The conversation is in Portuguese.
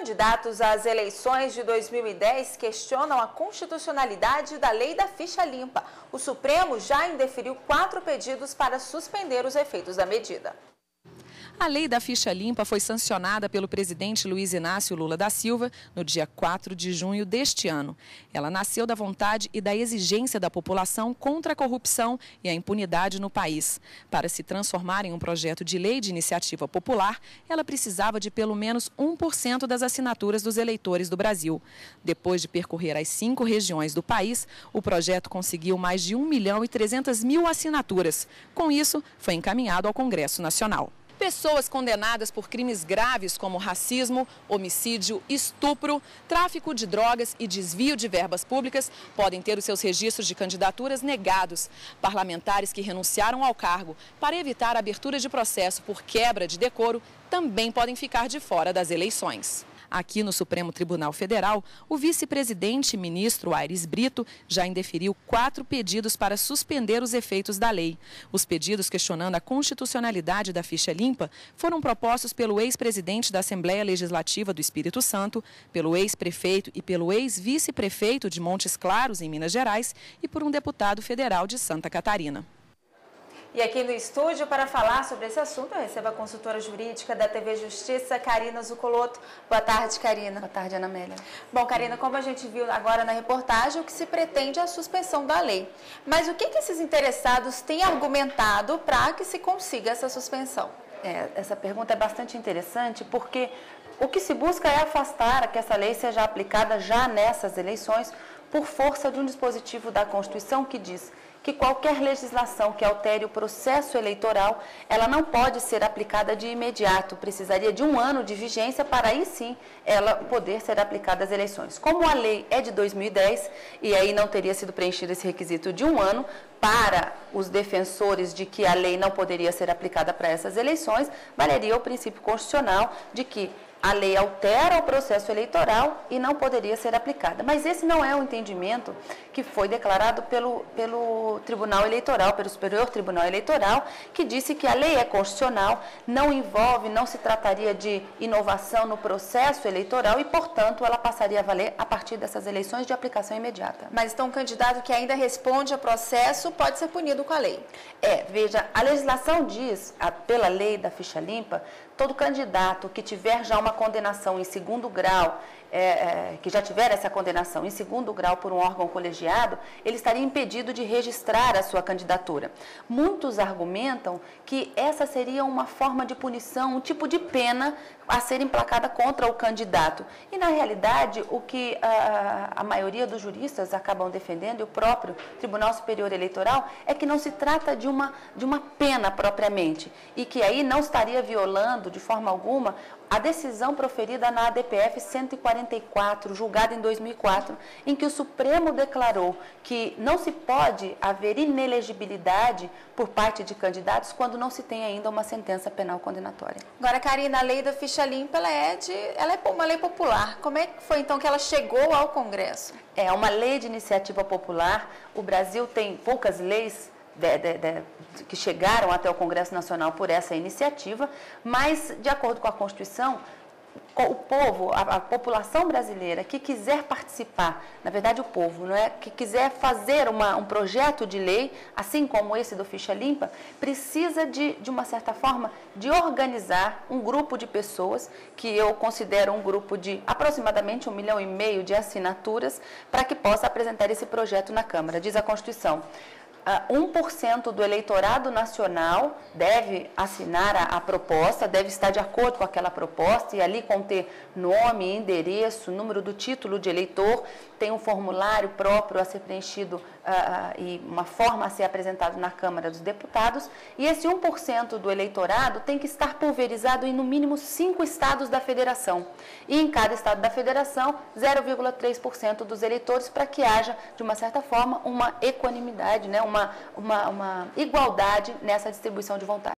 candidatos às eleições de 2010 questionam a constitucionalidade da lei da ficha limpa. O Supremo já indeferiu 4 pedidos para suspender os efeitos da medida. A lei da ficha limpa foi sancionada pelo presidente Luiz Inácio Lula da Silva no dia 4 de junho deste ano. Ela nasceu da vontade e da exigência da população contra a corrupção e a impunidade no país. Para se transformar em um projeto de lei de iniciativa popular, ela precisava de pelo menos 1% das assinaturas dos eleitores do Brasil. Depois de percorrer as 5 regiões do país, o projeto conseguiu mais de 1.300.000 assinaturas. Com isso, foi encaminhado ao Congresso Nacional. Pessoas condenadas por crimes graves como racismo, homicídio, estupro, tráfico de drogas e desvio de verbas públicas podem ter os seus registros de candidaturas negados. Parlamentares que renunciaram ao cargo para evitar a abertura de processo por quebra de decoro também podem ficar de fora das eleições. Aqui no Supremo Tribunal Federal, o vice-presidente e ministro Aires Brito já indeferiu 4 pedidos para suspender os efeitos da lei. Os pedidos questionando a constitucionalidade da ficha limpa foram propostos pelo ex-presidente da Assembleia Legislativa do Espírito Santo, pelo ex-prefeito e pelo ex-vice-prefeito de Montes Claros, em Minas Gerais, e por um deputado federal de Santa Catarina. E aqui no estúdio, para falar sobre esse assunto, eu recebo a consultora jurídica da TV Justiça, Karina Zucolotto. Boa tarde, Karina. Boa tarde, Ana Amélia. Bom, Karina, como a gente viu agora na reportagem, o que se pretende é a suspensão da lei. Mas o que esses interessados têm argumentado para que se consiga essa suspensão? Essa pergunta é bastante interessante porque o que se busca é afastar que essa lei seja aplicada já nessas eleições por força de um dispositivo da Constituição que diz que qualquer legislação que altere o processo eleitoral, ela não pode ser aplicada de imediato, precisaria de 1 ano de vigência para aí sim ela poder ser aplicada às eleições. Como a lei é de 2010 e aí não teria sido preenchido esse requisito de 1 ano, para os defensores de que a lei não poderia ser aplicada para essas eleições, valeria o princípio constitucional de que a lei altera o processo eleitoral e não poderia ser aplicada. Mas esse não é o entendimento que foi declarado pelo Tribunal Eleitoral, pelo Superior Tribunal Eleitoral, que disse que a lei é constitucional, não envolve, não se trataria de inovação no processo eleitoral e, portanto, ela passaria a valer a partir dessas eleições de aplicação imediata. Mas então um candidato que ainda responde a processo pode ser punido com a lei. Veja, a legislação diz, pela lei da ficha limpa, todo candidato que tiver já uma condenação em 2º grau, que já tiver essa condenação em 2º grau por um órgão colegiado, ele estaria impedido de registrar a sua candidatura. Muitos argumentam que essa seria uma forma de punição, um tipo de pena a ser emplacada contra o candidato. E, na realidade, o que a maioria dos juristas acabam defendendo, e o próprio Tribunal Superior Eleitoral, é que não se trata de uma pena propriamente, e que aí não estaria violando, de forma alguma, a decisão proferida na ADPF 144, julgada em 2004, em que o Supremo declarou que não se pode haver inelegibilidade por parte de candidatos quando não se tem ainda uma sentença penal condenatória. Agora, Karina, a lei da ficha limpa, ela é uma lei popular. Como é que foi, então, que ela chegou ao Congresso? É uma lei de iniciativa popular. O Brasil tem poucas leis que chegaram até o Congresso Nacional por essa iniciativa, mas, de acordo com a Constituição, o povo, a população brasileira que quiser participar, na verdade o povo, não é? Que quiser fazer um projeto de lei, assim como esse do Ficha Limpa, precisa de uma certa forma, de organizar um grupo de pessoas, que eu considero um grupo de aproximadamente 1,5 milhão de assinaturas, para que possa apresentar esse projeto na Câmara. Diz a Constituição. 1% do eleitorado nacional deve assinar a proposta, deve estar de acordo com aquela proposta e ali conter nome, endereço, número do título de eleitor, tem um formulário próprio a ser preenchido e uma forma a ser apresentado na Câmara dos Deputados, e esse 1% do eleitorado tem que estar pulverizado em no mínimo 5 estados da federação, e em cada estado da federação 0,3% dos eleitores, para que haja, de uma certa forma, uma equanimidade, né? uma igualdade nessa distribuição de vontade.